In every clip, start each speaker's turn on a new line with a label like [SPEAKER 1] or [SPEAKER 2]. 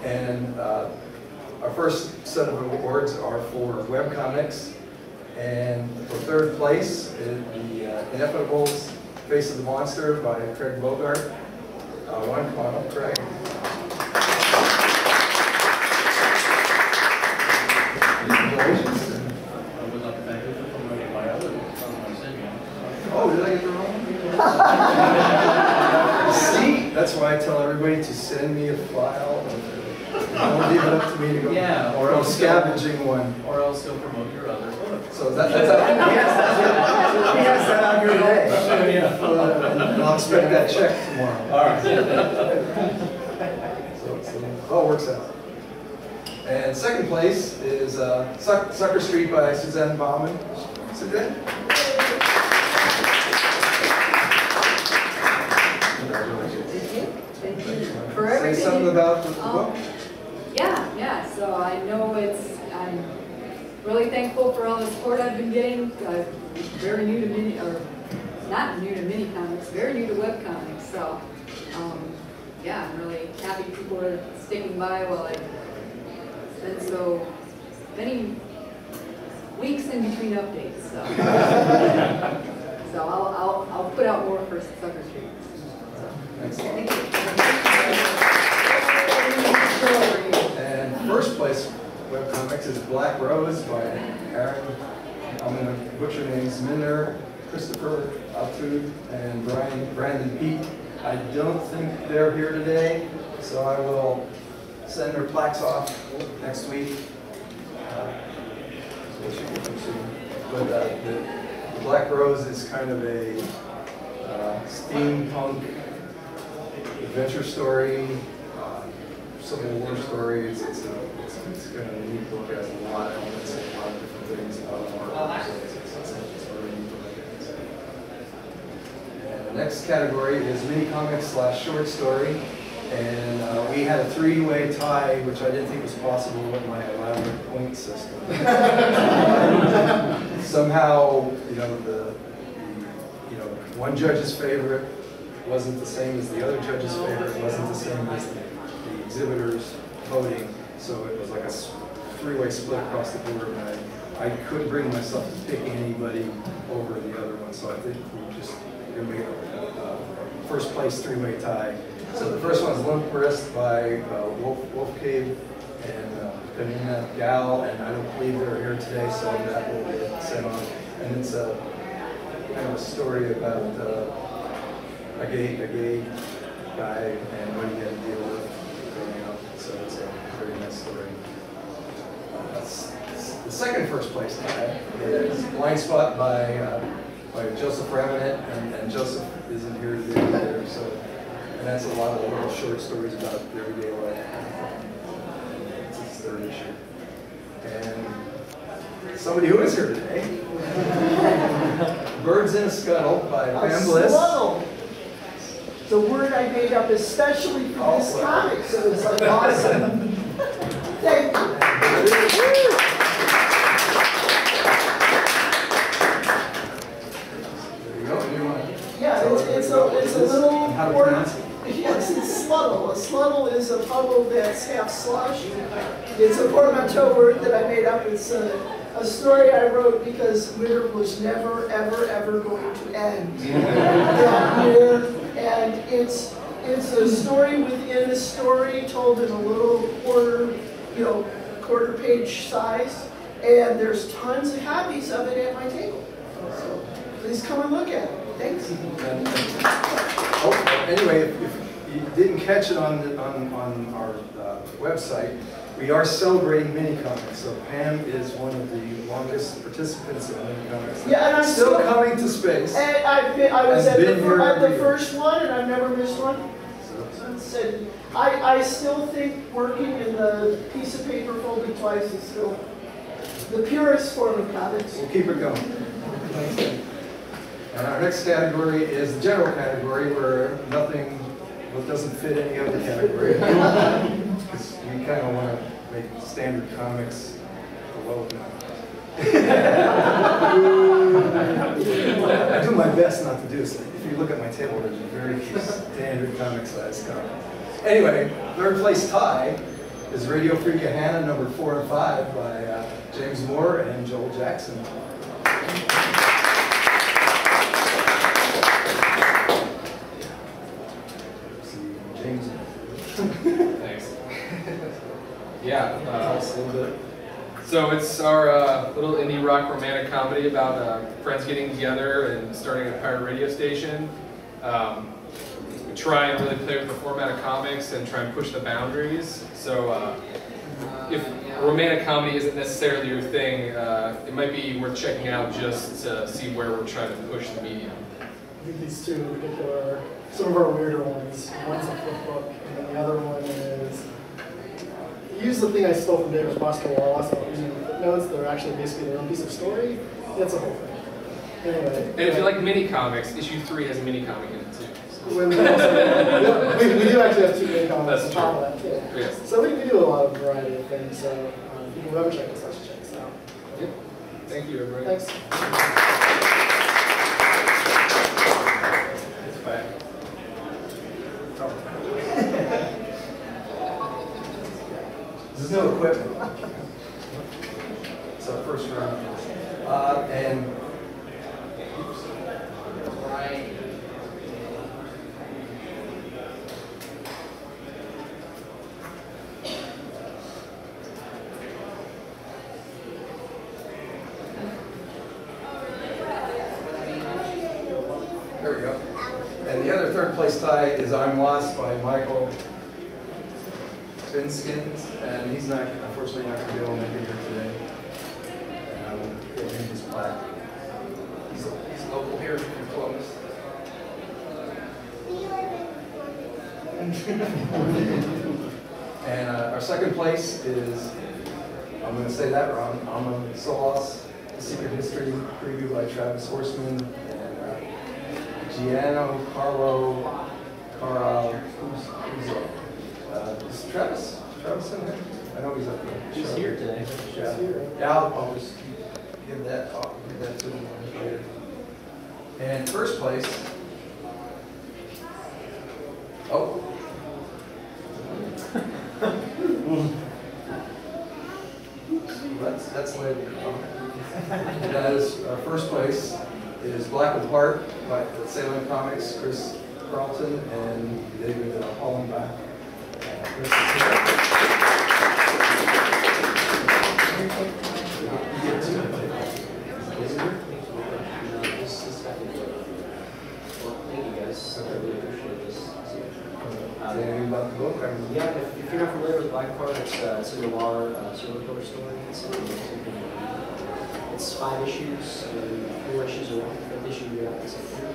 [SPEAKER 1] And our first set of awards are for webcomics. And for third place, the Inevitable Face of the Monster by Craig Bogart. Come on up, Craig. Congratulations.
[SPEAKER 2] I would like to thank you for promoting my other
[SPEAKER 1] Oh, did I get the wrong? See, that's why I tell everybody to send me a file. Don't leave it up to me to go.
[SPEAKER 2] Yeah,
[SPEAKER 1] or else scavenging one.
[SPEAKER 2] Or else he'll promote your other book.
[SPEAKER 1] So that's he has that out here today. And I'll expect that check tomorrow.
[SPEAKER 2] All right.
[SPEAKER 1] So it all works out. And second place is Sucker Street by Suzanne Bauman. Suzanne? Congratulations.
[SPEAKER 3] Thank you for everything.
[SPEAKER 1] Say something about the book.
[SPEAKER 3] Yeah. So I know I'm really thankful for all the support I've been getting. I'm very new to not new to Minicomics, very new to webcomics. So yeah, I'm really happy people are sticking by while I've been so many weeks in between updates. So, so I'll put out more for Sucker Street.
[SPEAKER 1] Excellent.
[SPEAKER 3] Thank you.
[SPEAKER 1] And first place webcomics is Black Rose by Aaron, I'm going to butcher names, Minner, Christopher Altud, and Brandon Peake. I don't think they're here today, so I will send their plaques off next week. But the Black Rose is kind of a steampunk adventure story, Civil War story. It's kind of a neat book. It has a lot of elements and a lot of different things about art. So it's a really neat book. And the next category is Minicomic / short story. And we had a three-way tie, which I didn't think was possible with my elaborate point system. Somehow, one judge's favorite wasn't the same as the other judge's favorite, wasn't the same as the exhibitors voting. So it was like a three-way split across the board, and I couldn't bring myself to picking anybody over the other one. So I think we just going to make a first place three-way tie. So the first one is Limp Wrist by Wolf Cave and Panina Gal, and I don't believe they're here today, so that will get sent on. And it's a kind of a story about a gay guy and what he had to deal with growing up. So it's a very nice story. The second first place tie is Blind Spot by Joseph Ramanette, and Joseph isn't here today either. So. And that's a lot of little short stories about everyday life. It's his third issue. And somebody who is here today, Birds in a Scuttle by Pam Bliss.
[SPEAKER 4] Scuttle. The word I made up especially for this comic, so it's like awesome. Thank you.
[SPEAKER 1] There you go.
[SPEAKER 4] Yeah, it's a little
[SPEAKER 1] how to pronounce it?
[SPEAKER 4] Yes, it's sluttle. A sluttle is a puddle that's half slush. It's a portmanteau word that I made up. It's a story I wrote because winter was never, ever, ever going to end that year. And it's a story within a story told in a little quarter page size. And there's tons of copies of it at my table. So please come and look at it. Thanks.
[SPEAKER 1] Anyway, if you didn't catch it on our website, we are celebrating Minicomics. So Pam is one of the longest participants in Minicomics.
[SPEAKER 4] Yeah, and I'm still
[SPEAKER 1] coming to space.
[SPEAKER 4] And I was at the first one, and I've never missed one. So I still think working in the piece of paper folded twice is still the purest form of comics.
[SPEAKER 1] We'll keep it going. And our next category is the general category, where nothing doesn't fit any other category. Because we kind of want to make standard comics below that. I do my best not to do this. If you look at my table, there's a very standard comic size comic. Anyway, third place tie is Radio Free Gahanna number 4 and 5 by James Moore and Joel Jackson. James.
[SPEAKER 5] Thanks. Yeah, a little bit. So it's our little indie rock romantic comedy about friends getting together and starting a pirate radio station. We try and really play with the format of comics and try and push the boundaries. So if romantic comedy isn't necessarily your thing, it might be worth checking out just to see where we're trying to push the medium.
[SPEAKER 6] I think these two in particular are some of our weirder ones. One's a flip book, and then the other one is use the thing I stole from David Bosco Wallace about using footnotes. They're actually basically their own piece of story. That's a whole thing. Anyway.
[SPEAKER 5] And if you like mini comics, issue 3 has a mini comic in it too. So.
[SPEAKER 6] We do actually have 2 mini comics on
[SPEAKER 5] That's
[SPEAKER 6] top of that too.
[SPEAKER 5] Yes.
[SPEAKER 6] So we do a lot of variety of things. So if you ever check this out, check this out.
[SPEAKER 5] Yep. Thank you, everybody.
[SPEAKER 6] Thanks.
[SPEAKER 1] There's no equipment. So first round. And there we go. And the other third place tie is I'm Lost by Michael Finskins, and he's not, unfortunately, not going to be able to make it here today. And I will give him his plaque. He's local here from Columbus. And our second place is, I'm going to say that wrong, Alma Solas, The Secret History, preview by Travis Horseman, and Gianno Carlo Uzo. Is Travis in here? I know he's up there.
[SPEAKER 2] He's here today.
[SPEAKER 1] Yeah. Yeah, I'll just give that to him later. And first place. Oh. That's later. That is first place is Black with Heart by Salem Comics, Chris Carlton and David Hollenbach.
[SPEAKER 7] Yeah, if you're not familiar with Black Part, it's a noir serial killer story. It's 5 issues, and 4 issues are out. The 5th issue you're out this September.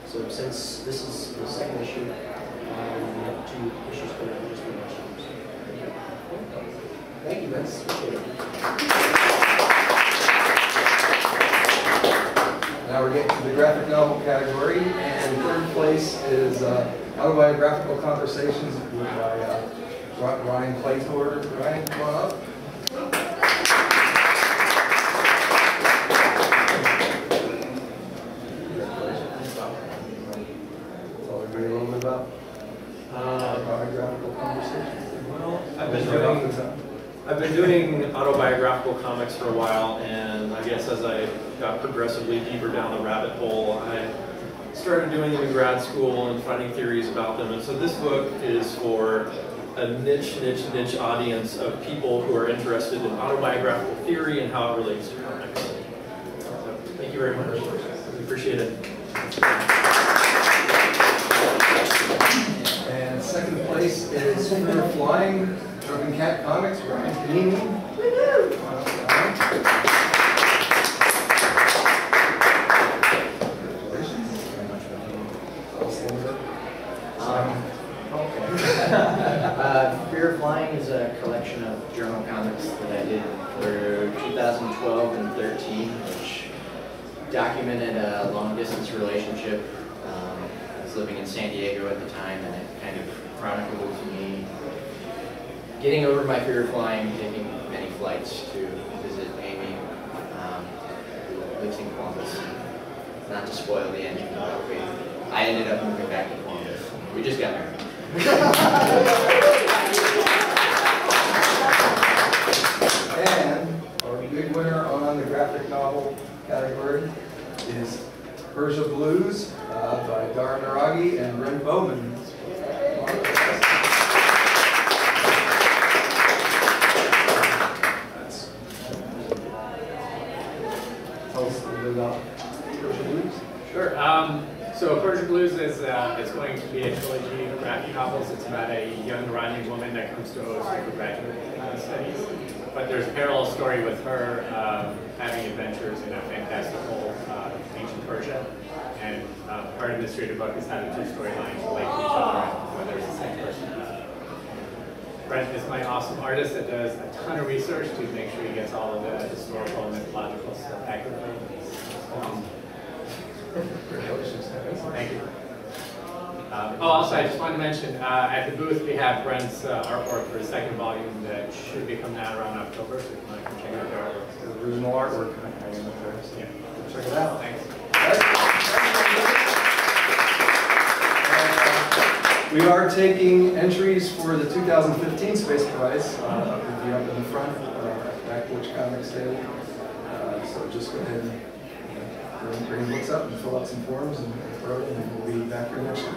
[SPEAKER 7] So since this is the 2nd issue, we have 2 issues coming out just for next year. Thank you, guys. Appreciate it.
[SPEAKER 1] Now we're getting to the graphic novel category, and third place is Autobiographical Conversations by Ryan Claytor. Ryan, come on up. Tell everybody a little bit about Autobiographical Conversations.
[SPEAKER 8] Well, I've been doing autobiographical comics for a while, and I guess as I got progressively deeper down the rabbit hole, I started doing them in grad school and finding theories about them. And so this book is for a niche audience of people who are interested in autobiographical theory and how it relates to comics. So, thank you very much. We appreciate it.
[SPEAKER 1] And second place is Fear of Flying, Drunken Cat Comics, Brian Panini.
[SPEAKER 7] Fear of Flying is a collection of journal comics that I did for 2012 and 13, which documented a long-distance relationship. I was living in San Diego at the time, and it kind of chronicled me getting over my fear of flying, taking many flights to visit Amy, who lives in Columbus. Not to spoil the ending, but I ended up moving back to Columbus. We just got married.
[SPEAKER 1] category is Persia Blues by Dara Naragi and Brent Bowman. Tell us a little bit about Persia Blues.
[SPEAKER 9] Sure. So Persia Blues is it's going to be a trilogy of graphic novels. It's about a young Iranian woman that comes to OSU for graduate studies. But there's a parallel story with her having adventures in a fantastical ancient Persia. And part of the mystery of the book is how the two storylines relate to each other and whether it's the same person. Brent is my awesome artist that does a ton of research to make sure he gets all of the historical and mythological stuff accurately. Thank you. Also, I just wanted to mention, at the booth we have Brent's artwork for his second volume that should be coming out around October, so if you want to check out the artwork.
[SPEAKER 1] The original artwork hanging up there. So
[SPEAKER 9] Yeah.
[SPEAKER 1] check it out.
[SPEAKER 9] Thanks.
[SPEAKER 1] We are taking entries for the 2015 Space Prize. If you're up in the front, Backwatch Comics Day. So just go ahead and bring books up and fill out some forms and throw it, and we'll be back here next year.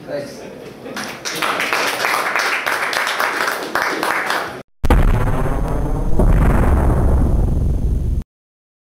[SPEAKER 1] Thanks.